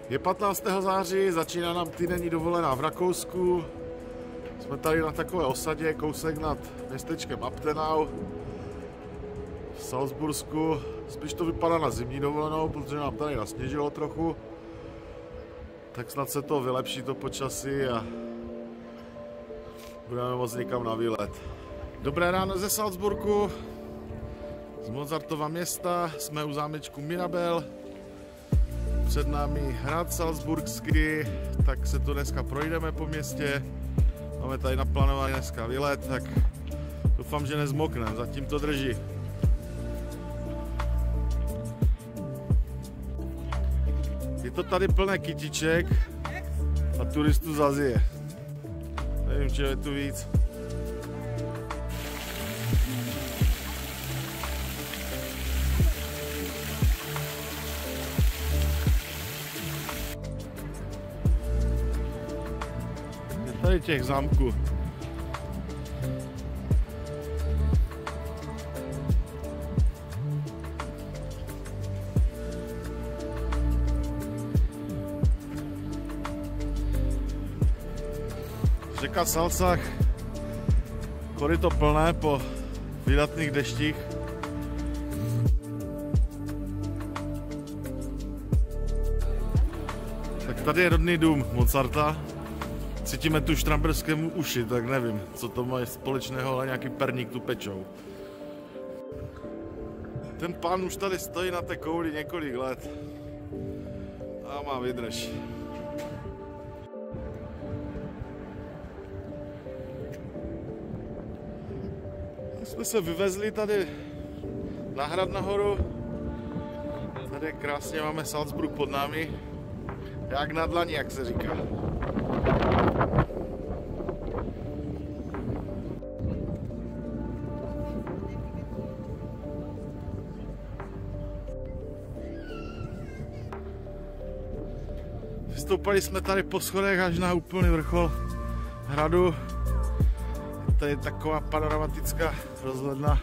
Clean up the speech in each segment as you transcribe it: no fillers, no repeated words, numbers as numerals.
Je 15. září, začíná nám týdenní dovolená v Rakousku. Jsme tady na takové osadě, kousek nad městečkem Abtenau v Salzbursku. Spíš to vypadá na zimní dovolenou, protože nám tady nasněžilo trochu. Tak snad se to vylepší, to počasí, a budeme moct někam na výlet. Dobré ráno ze Salzburgu, z Mozartova města, jsme u zámečku Mirabel. Před námi hrad salzburský, tak se tu dneska projdeme po městě. Máme tady naplánovaný dneska výlet, tak doufám, že nezmokneme, zatím to drží. Je to tady plné kytiček a turistů z Azie. Nevím, čeho je tu víc. Je tady těch zámků. Řeka Salzach, koryto plné po vydatných deštích. Tak tady je rodný dům Mozarta. Cítíme tu štramberskému uši, tak nevím, co to má společného, ale nějaký perník tu pečou. Ten pán už tady stojí na té kouli několik let a má vydrž. Jsme se vyvezli tady na hrad nahoru. Tady krásně máme Salzburg pod námi. Jak na dlani, jak se říká. Vystoupali jsme tady po schodech až na úplný vrchol hradu. Tady je taková panoramatická rozhledna.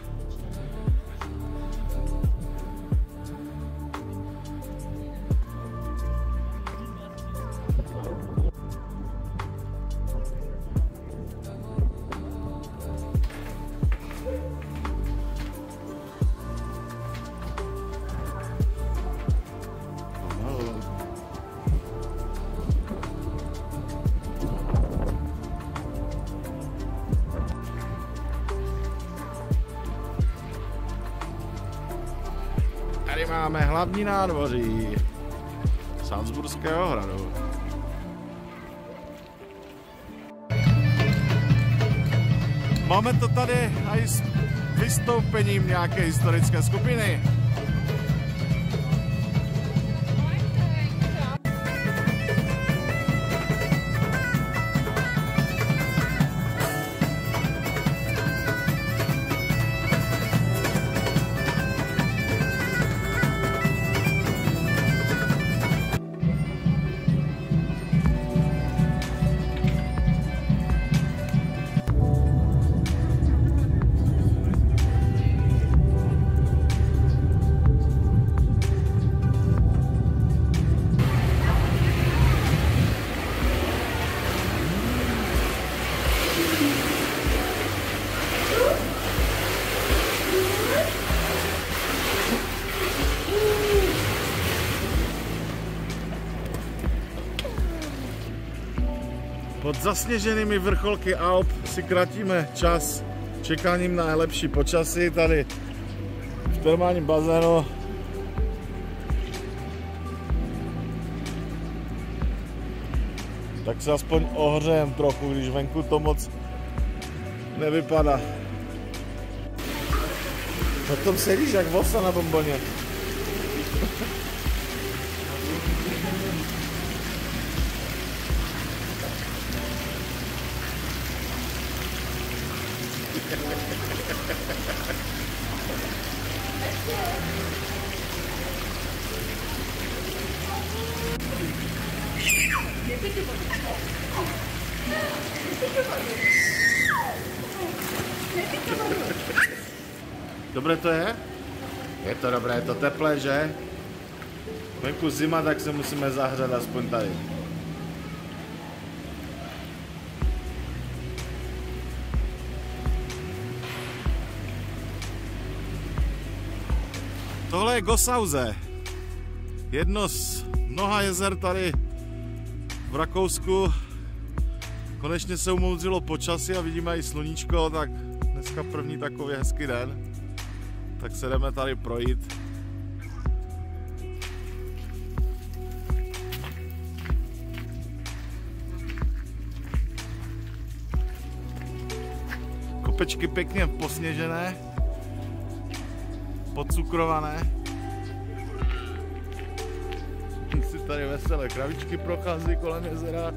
Tady máme hlavní nádvoří Salzburského hradu. Máme to tady i s vystoupením nějaké historické skupiny. Pod zasněženými vrcholky Alp si krátíme čas čekáním na lepší počasí tady v termálním bazénu. Tak se aspoň ohřejem trochu, když venku to moc nevypadá. Na tom sedíš jak vosa na bomboně. Dobré to je? Je to dobré, je to teplé, že? Venku zima, tak se musíme zahřát aspoň tady. Tohle je Gossauze. Jedno z mnoha jezer tady v Rakousku. Konečně se umoudřilo počasí a vidíme i sluníčko, tak dneska první takový hezký den. Tak se jdeme tady projít. Kopečky pěkně posněžené, podcukrované. Si tady veselé kravičky prochází kolem jezera.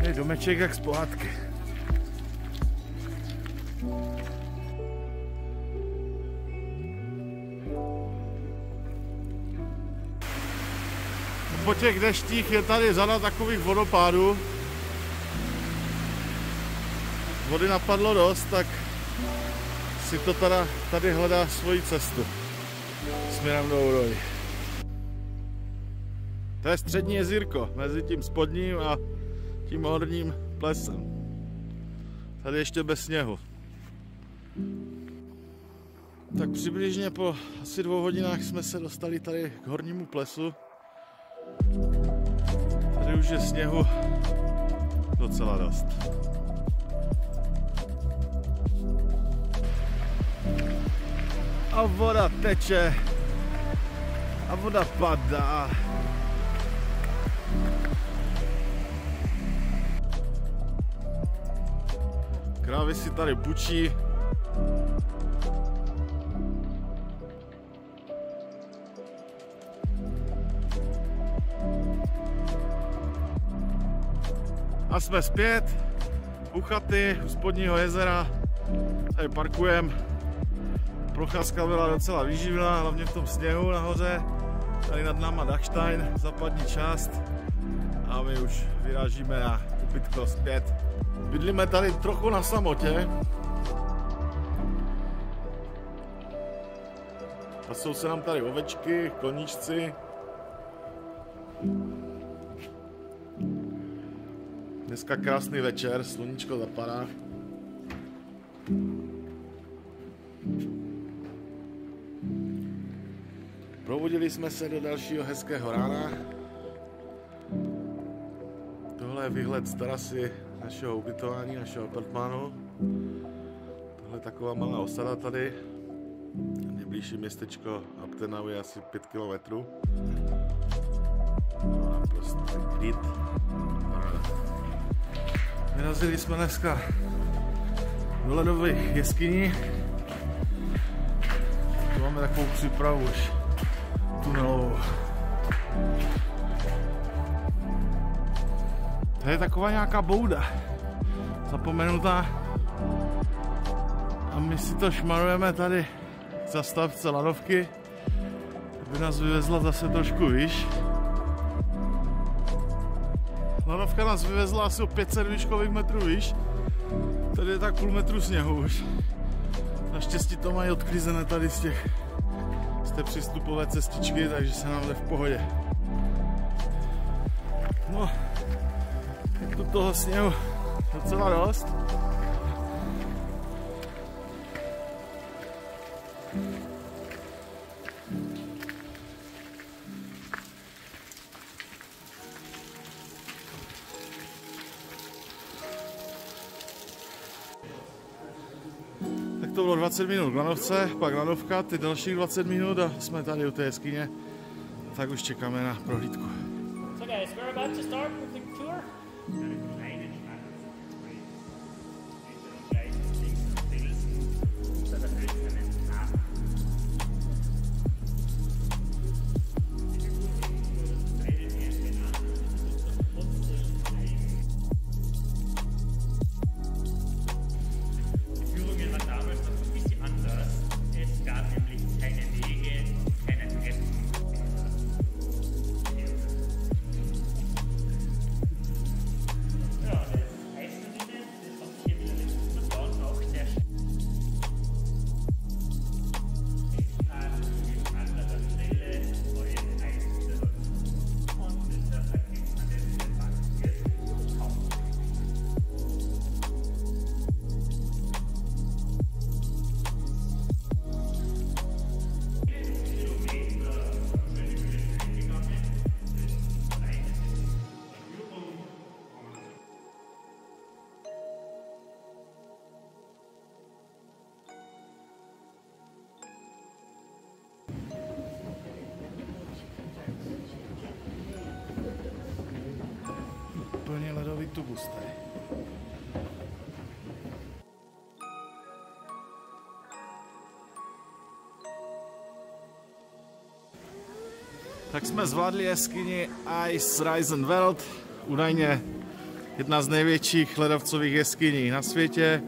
Je domeček jak z pohádky. Po těch deštích je tady řada takových vodopádů. Vody napadlo dost, tak si to tady hledá svoji cestu směrem do úroví. To je střední jezírko mezi tím spodním a tím horním plesem. Tady ještě bez sněhu. Tak přibližně po asi 2 hodinách jsme se dostali tady k hornímu plesu. Tady už je sněhu docela dost. A voda teče. A voda padá. Krávy si tady bučí. A jsme zpět u chaty, u spodního jezera. Tady parkujeme. Procházka byla docela výživná, hlavně v tom sněhu nahoře. Tady nad náma Dachstein, západní část. A my už vyrážíme na kopytko zpět. Bydlíme tady trochu na samotě. Pasou se nám tady ovečky, koníčci. Dneska krásný večer, sluníčko zapadá. Probudili jsme se do dalšího hezkého rána. Tohle je výhled z terasy našeho ubytování, našeho apartmánu. Tohle je taková malá osada tady. Nejbližší městečko Abtenau je asi 5 km. No, prostě klid. Vyrazili jsme dneska do ledové jeskyni. Tu máme takovou přípravu už tunelovou. To je taková nějaká bouda zapomenutá a my si to šmarujeme tady v zastávce lanovky, aby nás vyvezla zase trošku výš. Lanovka nás vyvezla asi o 500 výškových metrů výš, tady je tak půl metru sněhu už. Naštěstí to mají odklizené tady z té přístupové cestičky, takže se nám jde v pohodě. No, je tu toho sněhu docela dost. Tak to bylo 20 minut k lanovce, pak lanovka, ty dalších 20 minut a jsme tady u té jeskyně. Tak už čekáme na prohlídku. So guys, we're about to start with the tour. autobus tady. Tak jsme zvládli jeskyni Ice Risen Welt, údajně jedna z největších ledovcových jeskyní na světě.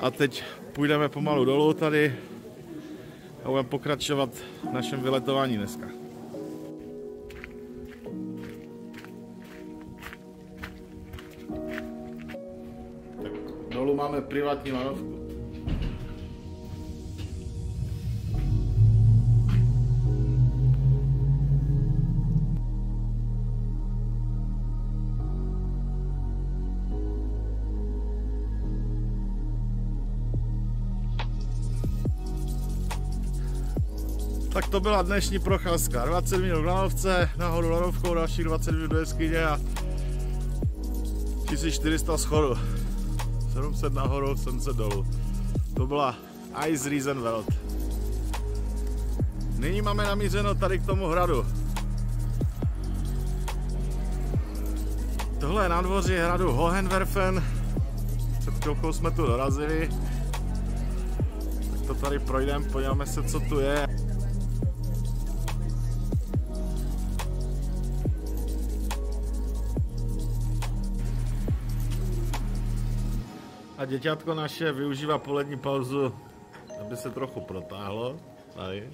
A teď půjdeme pomalu dolů tady a budeme pokračovat v našem vyletování dneska. Tak dolů máme privátní lanovku. Tak to byla dnešní procházka. 20 minut v lanovce, nahoru lanovkou, dalších 20 minut do jeskyně a 1400 schodu. 700 nahoru, 700 dolů. To byla Ice Risen Welt. Nyní máme namířeno tady k tomu hradu. Tohle je nádvoří hradu Hohenwerfen. Před chvilkou jsme tu dorazili. Tak to tady projdeme, podíváme se, co tu je. A děťátko naše využívá polední pauzu, aby se trochu protáhlo. Tady.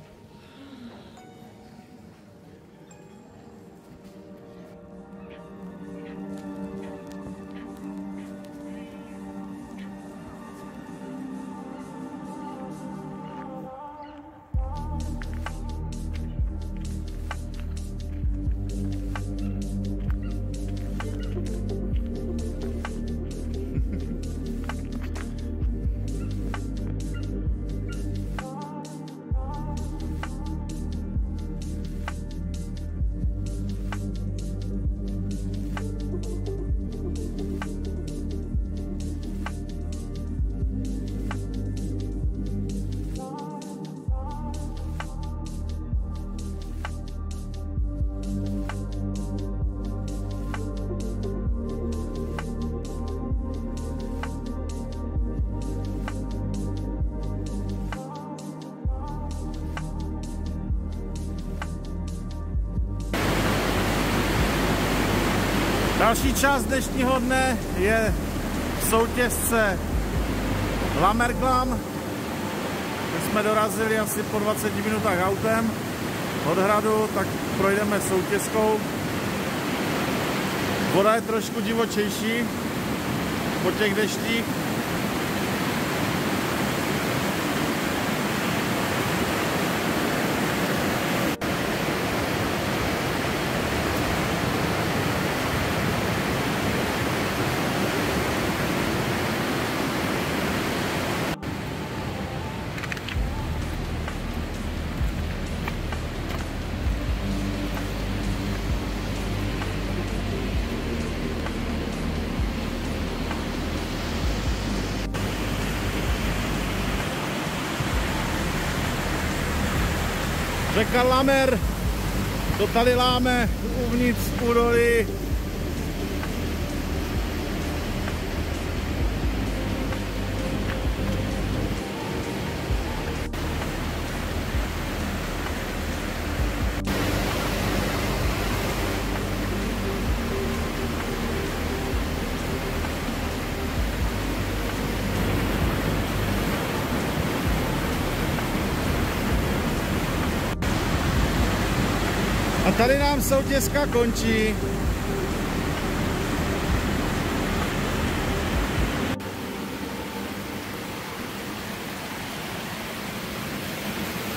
Další část dnešního dne je soutěžce Lammerglam, kde jsme dorazili asi po 20 minutách autem od hradu, tak projdeme soutěžkou. Voda je trošku divočejší po těch deštích. Řeka Lammer, to tady láme uvnitř údolí. A tady nám soutěžka končí.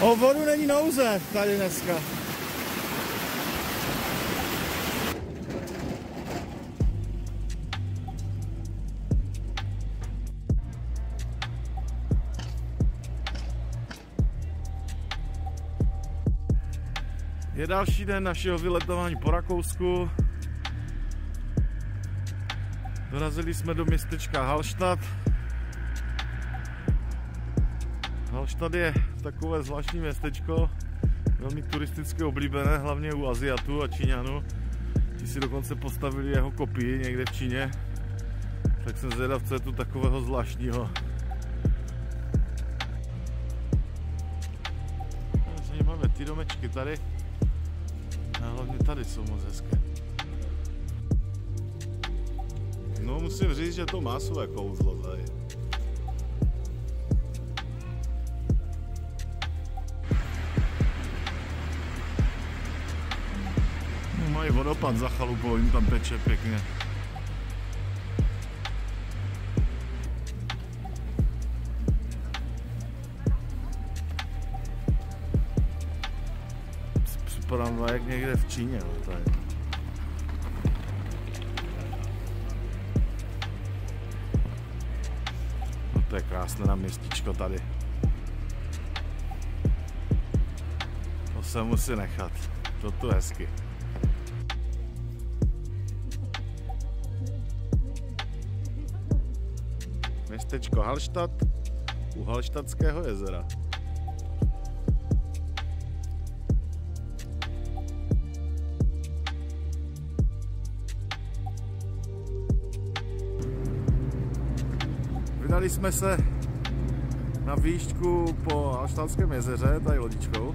O vodu není nouze tady dneska. Je další den našeho vyletování po Rakousku. Dorazili jsme do městečka Hallstatt. Hallstatt je takové zvláštní městečko, velmi turisticky oblíbené, hlavně u Asiatů a Číňanů. Ti si dokonce postavili jeho kopii někde v Číně. Tak jsem zvědav, co je tu takového zvláštního. Zajímavé ty domečky tady. A hlavně tady jsou moc hezké. No musím říct, že to má své kouzlo tady. No, mají vodopad za chalupou, jim tam teče pěkně. Připadám jak někde v Číně. No, tady. No, to je krásné městíčko tady. To se musí nechat. To tu hezky. Městečko Hallstatt u Hallstattského jezera. Vydali jsme se na výšku po Hallstattském jezeře, tady lodičkou.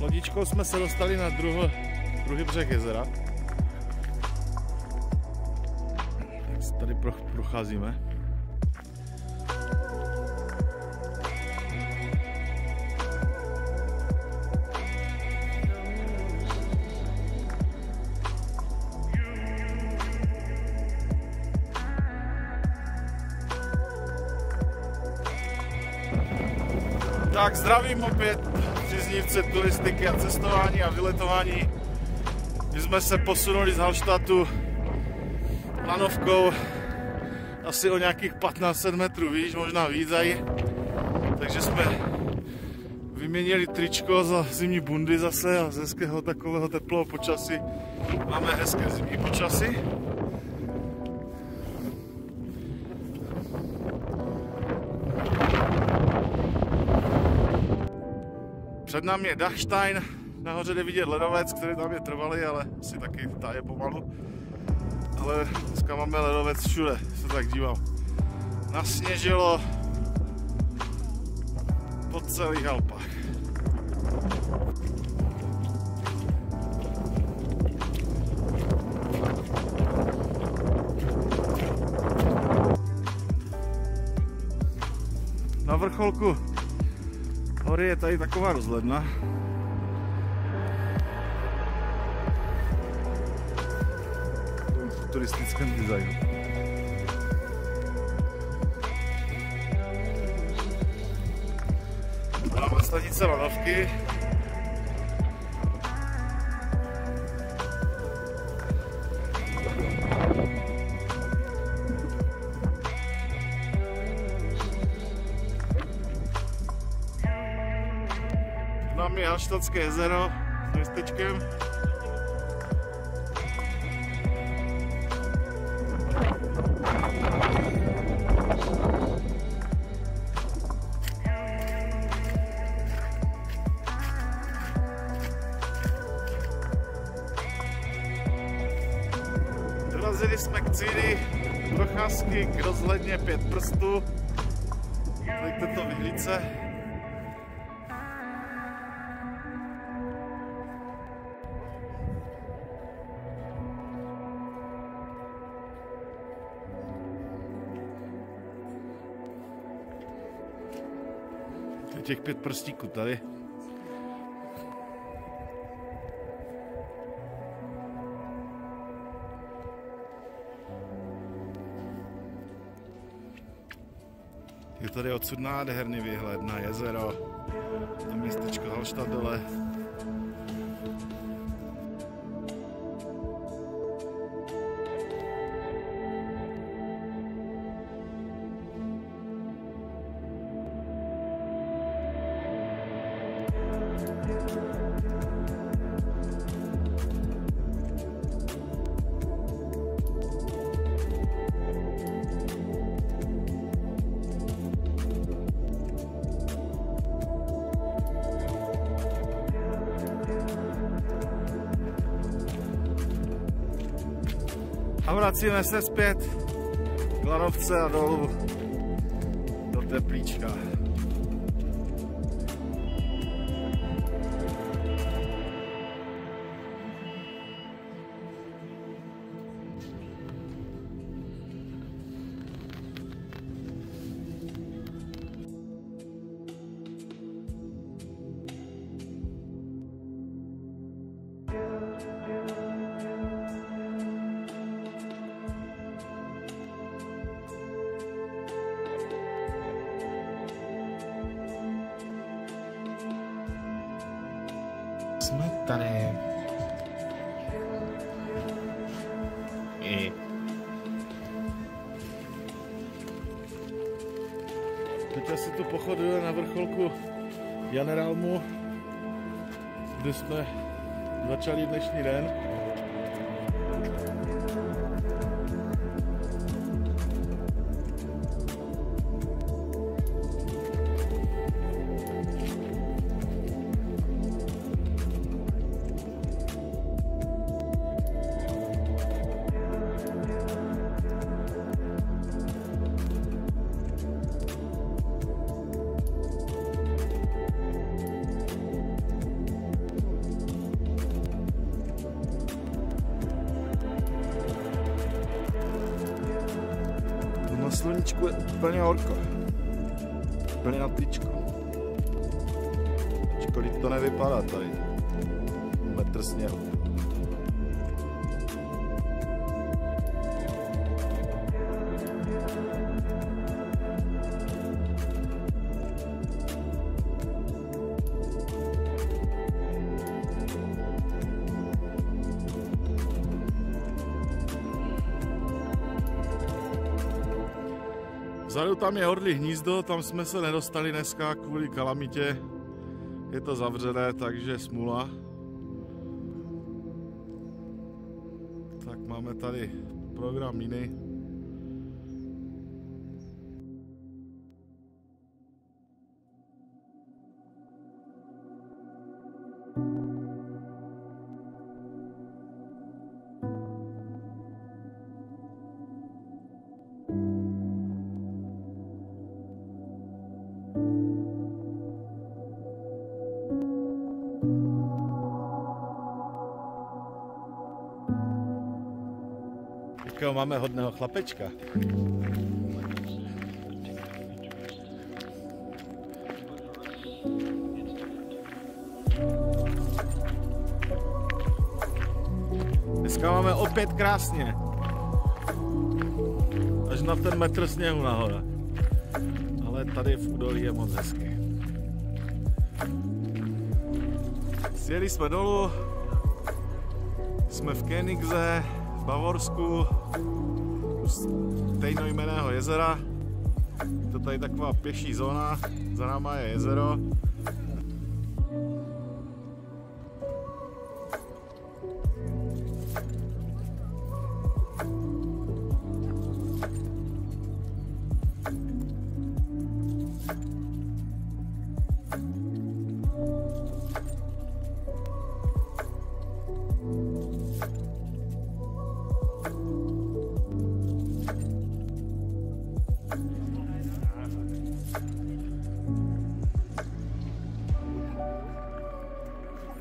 Lodičkou jsme se dostali na druhý břeh jezera. Tak se tady procházíme. Tak zdravím opět příznivce turistiky a cestování a vyletování. My jsme se posunuli z Hallstattu lanovkou asi o nějakých 1500 metrů výš, možná víc aj. Takže jsme vyměnili tričko za zimní bundy zase a z hezkého takového teplého počasí máme hezké zimní počasí. Před námi je Dachstein, nahoře jde vidět ledovec, který tam je trvalý, ale asi taky táje pomalu. Ale dneska máme ledovec všude, se tak dívám. Nasněžilo po celých Alpách. Na vrcholku hory je tady taková rozhledna. V futuristickém designu. Máme stanice lanovky. Tam je Hallstattské jezero s městečkem. Dorazili jsme k cíli procházky k rozhledně 5 prstů. Tady k této vyhlídce. Těch 5 prstíků tady. Je tady odsud nádherný výhled na jezero, na městečko Hallstatt dole. A vracíme se zpět k lanovce a dolů do Teplíčka. Jsme tady. Teď si tu pochoduje na vrcholku Janeralmu, kde jsme začali dnešní den. Na sluníčku je úplně horko, úplně na tyčko. Ačkoliv to nevypadá tady, metr sněhu. Vzadu tam je Orlí hnízdo, tam jsme se nedostali dneska kvůli kalamitě. Je to zavřené, takže smůla. Tak máme tady program jiný. Jakého máme hodného chlapečka. Dneska máme opět krásně. Až na ten metr sněhu nahoře. Ale tady v údolí je moc hezky. Sjeli jsme dolů. Jsme v Koenigsee, v Bavorsku, u stejnojmenného jezera. Je to tady taková pěší zóna, za náma je jezero.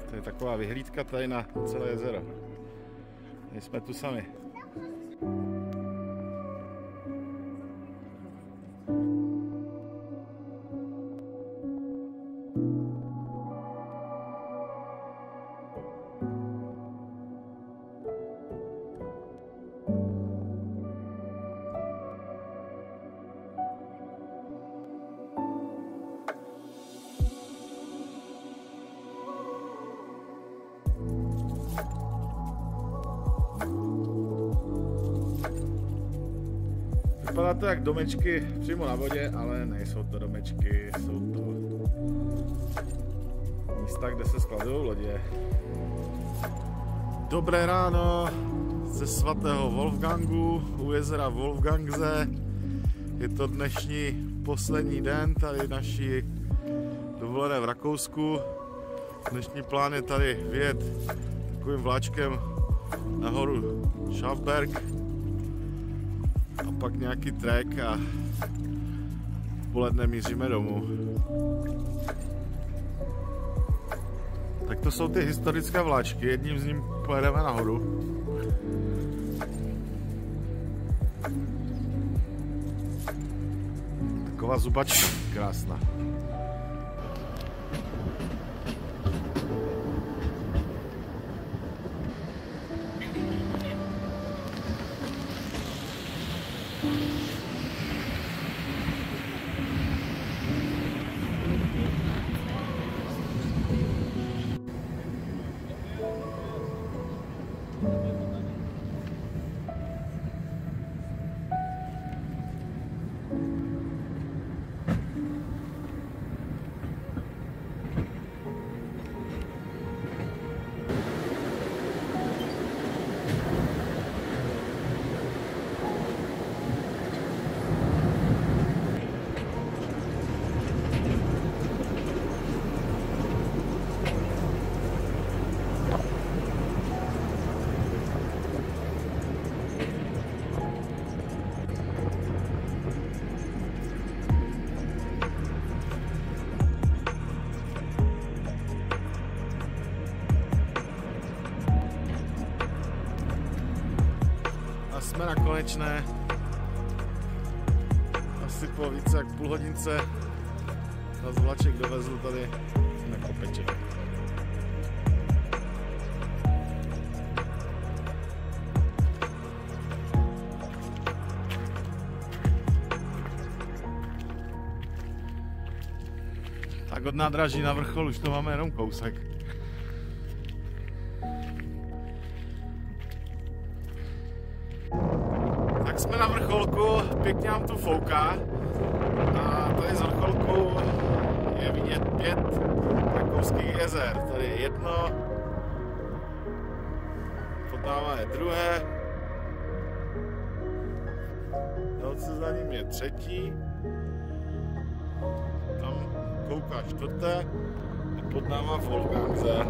To je taková vyhlídka tady na celé jezero. Nejsme tu sami. Vypadá to jak domečky přímo na vodě, ale nejsou to domečky, jsou to místa, kde se skladují lodě. Dobré ráno ze svatého Wolfgangu u jezera Wolfgangse. Je to dnešní poslední den tady naší dovolené v Rakousku. Dnešní plán je tady vyjet takovým vláčkem nahoru Schafberg a pak nějaký trek a poledne míříme domů. Tak to jsou ty historické vláčky, jedním z nich pojedeme nahoru. Taková zubačka, krásná. Jsme na konečné, asi po více jak půl hodince nás vlaček dovezl tady na kopeček. Tak od nádraží na vrchol už to máme jenom kousek. Tak jsme na vrcholku, pěkně nám tu fouká a tady z vrcholku je vidět 5 rakouských jezer. Tady je jedno, pod náma je druhé, dalce za ním je třetí, tam kouká čtvrté a pod náma Wolfgangse.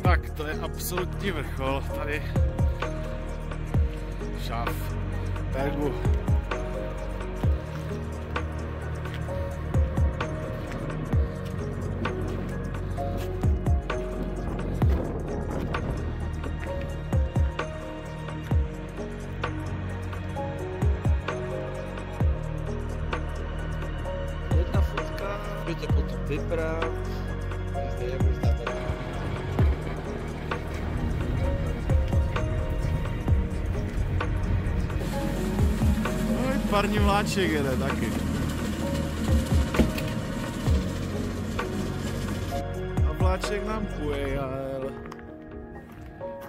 Tak, to je absolutní vrchol tady Schafbergu. Jedna fotka, budete potom vybrát. Parní vláček jede taky. A vláček nám ujel.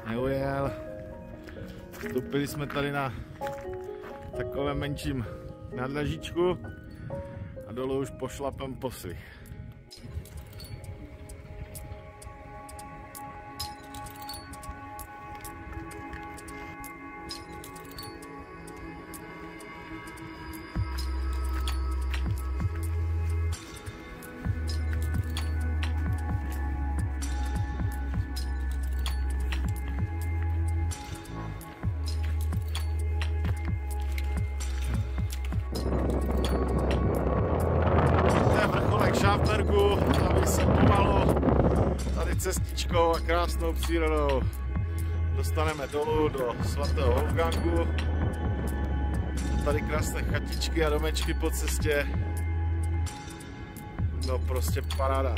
Neujel. Vstoupili jsme tady na takovém menším nádražíčku a dolů už pošlapem po svých. Schafbergu, aby se pomalu tady cestičkou a krásnou přírodou dostaneme dolů do svatého Wolfgangu. tady krásné chatičky a domečky po cestě. No prostě paráda.